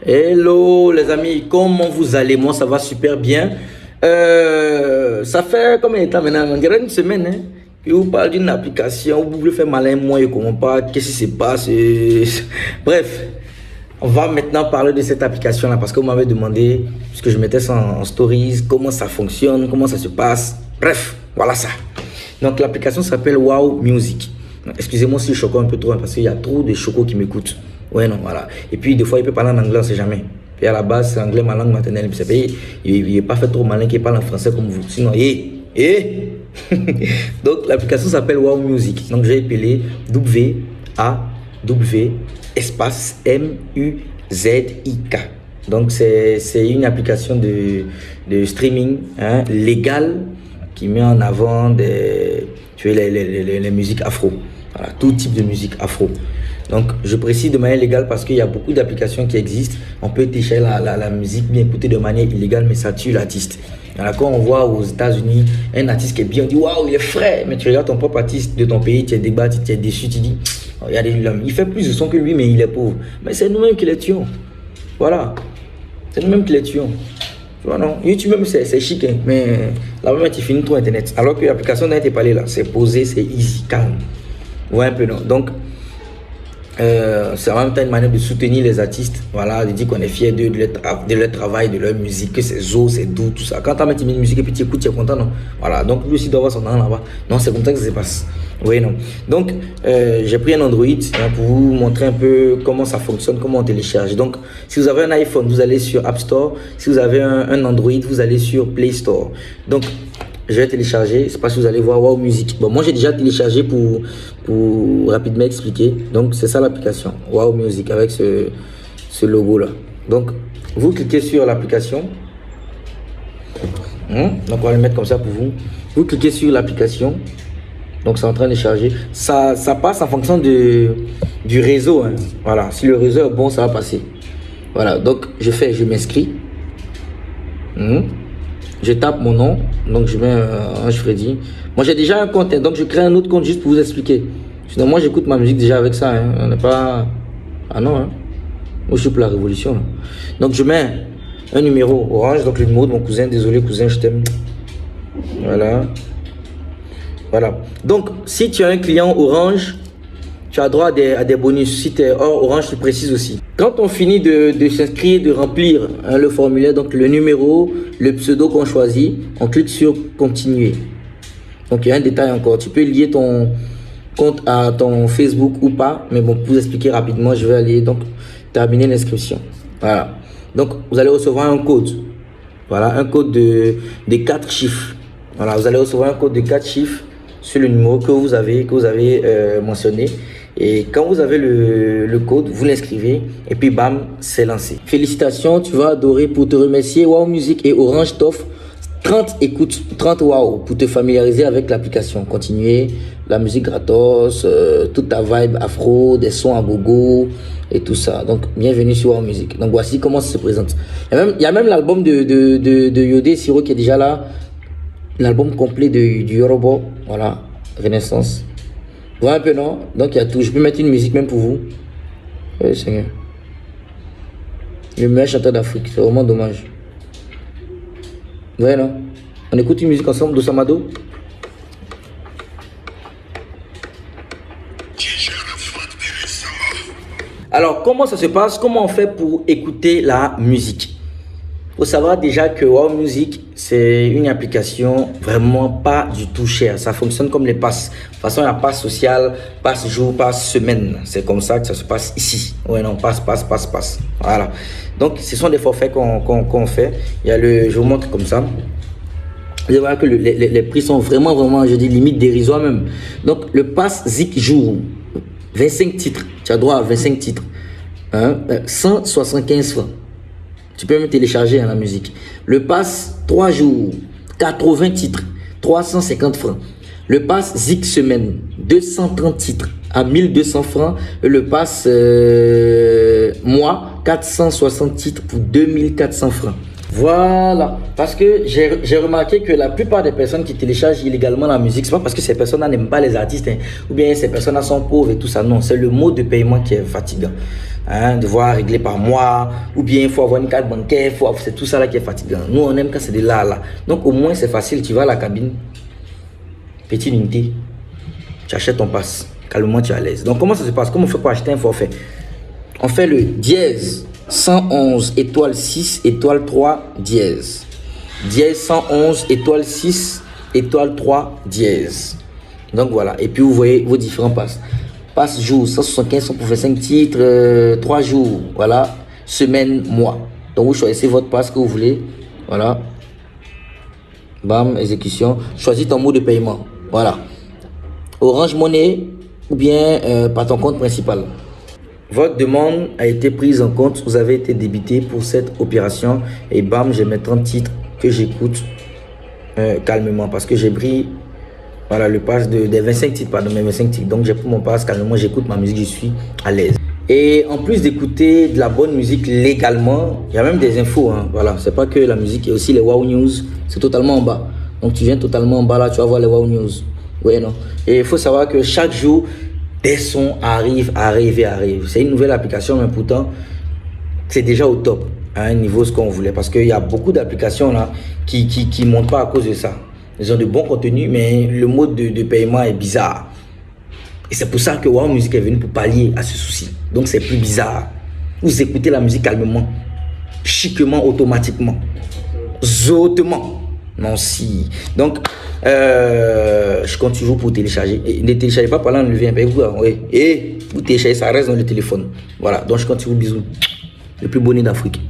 Hello les amis, comment vous allez? Moi ça va super bien. Ça fait combien de temps maintenant? On dirait une semaine hein, que vous parlez d'une application, vous voulez faire malin, moi je comprends pas, qu'est-ce qui se passe? Bref, on va maintenant parler de cette application là parce que vous m'avez demandé, puisque je mettais ça en stories, comment ça fonctionne, comment ça se passe. Bref, voilà ça. Donc l'application s'appelle Wow Music. Excusez-moi si je choque un peu trop hein, parce qu'il y a trop de chocos qui m'écoutent. Ouais, non, voilà. Et puis, des fois, il peut parler en anglais, on sait jamais. Et à la base, c'est anglais, ma langue maternelle. Il n'est pas fait trop malin qu'il parle en français comme vous. Sinon, Donc, l'application s'appelle Wow Music. Donc, j'ai appelé W-A-W espace M-U-Z-I-K. Donc, c'est une application de streaming hein, légale qui met en avant les musiques afro. Voilà, tout type de musique afro. Donc, je précise de manière légale parce qu'il y a beaucoup d'applications qui existent. On peut télécharger la musique bien écoutée de manière illégale, mais ça tue l'artiste. Alors, quand on voit aux États-Unis un artiste qui est bien, on dit waouh, il est frais. Mais tu regardes ton propre artiste de ton pays, tu es débattu, tu es déçu, tu dis regardez, il fait plus de son que lui, mais il est pauvre. Mais c'est nous-mêmes qui les tuons. Voilà. C'est nous-mêmes qui les tuons. Tu vois, non? YouTube même, c'est chic, hein, mais là-bas, tu finis tout Internet. Alors que l'application n'a été parlé là, c'est posé, c'est easy, calme. Ouais, un peu non. Donc, c'est en même temps une manière de soutenir les artistes, voilà, de dire qu'on est fier de leur travail, de leur musique, que c'est zo, c'est doux, tout ça. Quand tu as mis une musique et puis tu écoutes, tu es content, non? Voilà, donc lui aussi doit avoir son nom là-bas. Non, c'est comme ça que ça se passe. Oui, non. Donc, j'ai pris un Android hein, pour vous montrer un peu comment ça fonctionne, comment on télécharge. Donc, si vous avez un iPhone, vous allez sur App Store. Si vous avez un Android, vous allez sur Play Store. Donc, je vais télécharger, c'est parce que vous allez voir Wow Music. Bon, moi j'ai déjà téléchargé pour rapidement expliquer. Donc c'est ça l'application, Wow Music avec ce logo là. Donc vous cliquez sur l'application. Donc on va le mettre comme ça pour vous. Vous cliquez sur l'application. Donc c'est en train de charger. Ça passe en fonction du réseau. Hein. Voilà, si le réseau est bon, ça va passer. Voilà, donc je m'inscris. Je tape mon nom, donc je mets Ange Freddy. Moi j'ai déjà un compte, donc je crée un autre compte juste pour vous expliquer. Sinon moi j'écoute ma musique déjà avec ça, hein. On n'est pas... Ah non, hein. Moi je suis pour la révolution. Là. Donc je mets un numéro orange, donc le numéro de mon cousin. Désolé cousin, je t'aime. Voilà. Voilà. Donc si tu as un client orange, tu as droit à des bonus. Si tu es hors orange, tu précises aussi. Quand on finit de s'inscrire, de remplir hein, le formulaire, donc le numéro, le pseudo qu'on choisit, on clique sur continuer. Donc il y a un détail encore. Tu peux lier ton compte à ton Facebook ou pas. Mais bon, pour vous expliquer rapidement, je vais aller donc terminer l'inscription. Voilà. Donc vous allez recevoir un code. Voilà, un code de 4 chiffres. Voilà, vous allez recevoir un code de 4 chiffres sur le numéro que vous avez mentionné. Et quand vous avez le code, vous l'inscrivez et puis bam, c'est lancé. Félicitations, tu vas adorer. Pour te remercier, Wow Music et Orange t'offre 30 écoutes, 30 wow pour te familiariser avec l'application. Continuez, la musique gratos, toute ta vibe afro, des sons à gogo et tout ça. Donc, bienvenue sur Wow Music. Donc, voici comment ça se présente. Il y a même l'album de Yodé Siro qui est déjà là. L'album complet du Yoruba. Voilà, Renaissance. Voilà un peu, non? Donc, il y a tout. Je peux mettre une musique même pour vous. Oui, Seigneur. Le meilleur chanteur d'Afrique. C'est vraiment dommage. Ouais, non? On écoute une musique ensemble d'Osamado? Alors, comment ça se passe? Comment on fait pour écouter la musique? Il faut savoir déjà que Wow Music, c'est une application vraiment pas du tout chère. Ça fonctionne comme les passes. De toute façon, il y a passe sociale, passe jour, passe semaine. C'est comme ça que ça se passe ici. Ouais, non, passe. Voilà. Donc, ce sont des forfaits qu'on fait. Il y a je vous montre comme ça. Vous allez voir que les prix sont vraiment, je dis, limite dérisoires même. Donc, le pass Zik jour, 25 titres. Tu as droit à 25 titres. Hein? 175 francs. Tu peux même télécharger la musique. Le pass 3 jours, 80 titres, 350 francs. Le pass Zik semaine, 230 titres à 1200 francs. Et le pass mois, 460 titres pour 2400 francs. Voilà, parce que j'ai remarqué que la plupart des personnes qui téléchargent illégalement la musique, c'est pas parce que ces personnes-là n'aiment pas les artistes, hein, ou bien ces personnes-là sont pauvres et tout ça. Non, c'est le mode de paiement qui est fatigant. Hein, devoir régler par mois, ou bien il faut avoir une carte bancaire, c'est tout ça là qui est fatigant. Nous, on aime quand c'est de là. Donc au moins c'est facile, tu vas à la cabine, petite unité, tu achètes ton passe, calmement tu es à l'aise. Donc comment ça se passe? Comment on fait pour acheter un forfait? On fait le dièse 111 étoile 6 étoile 3 dièse. Dièse 111 étoile 6 étoile 3 dièse. Donc voilà. Et puis vous voyez vos différents passes. Passe jour 175 sont pour faire 5 titres, 3 jours. Voilà. Semaine, mois. Donc vous choisissez votre passe que vous voulez. Voilà. Bam, exécution. Choisis ton mot de paiement. Voilà. Orange Money ou bien par ton compte principal. Votre demande a été prise en compte, vous avez été débité pour cette opération et bam, j'ai mes 30 titres que j'écoute calmement parce que j'ai pris voilà, le pass des 25 titres, pardon, mes 25 titres. Donc j'ai pris mon pass calmement, j'écoute ma musique, je suis à l'aise. Et en plus d'écouter de la bonne musique légalement, il y a même des infos. Hein, voilà, c'est pas que la musique, il y a aussi les Wow News, c'est totalement en bas. Donc tu viens totalement en bas là, tu vas voir les Wow News. Oui, non. Et il faut savoir que chaque jour, des sons arrivent. C'est une nouvelle application, mais pourtant, c'est déjà au top, à un niveau ce qu'on voulait. Parce qu'il y a beaucoup d'applications là qui ne montent pas à cause de ça. Ils ont de bons contenus, mais le mode de paiement est bizarre. Et c'est pour ça que Wow Music est venu pour pallier à ce souci. Donc c'est plus bizarre. Vous écoutez la musique calmement, chiquement, automatiquement, zotement. Non, si. Donc, je compte toujours pour télécharger. Et ne téléchargez pas pendant le levée. Et vous téléchargez, ça reste dans le téléphone. Voilà. Donc, je compte sur vous. Bisous. Le plus bonnet d'Afrique.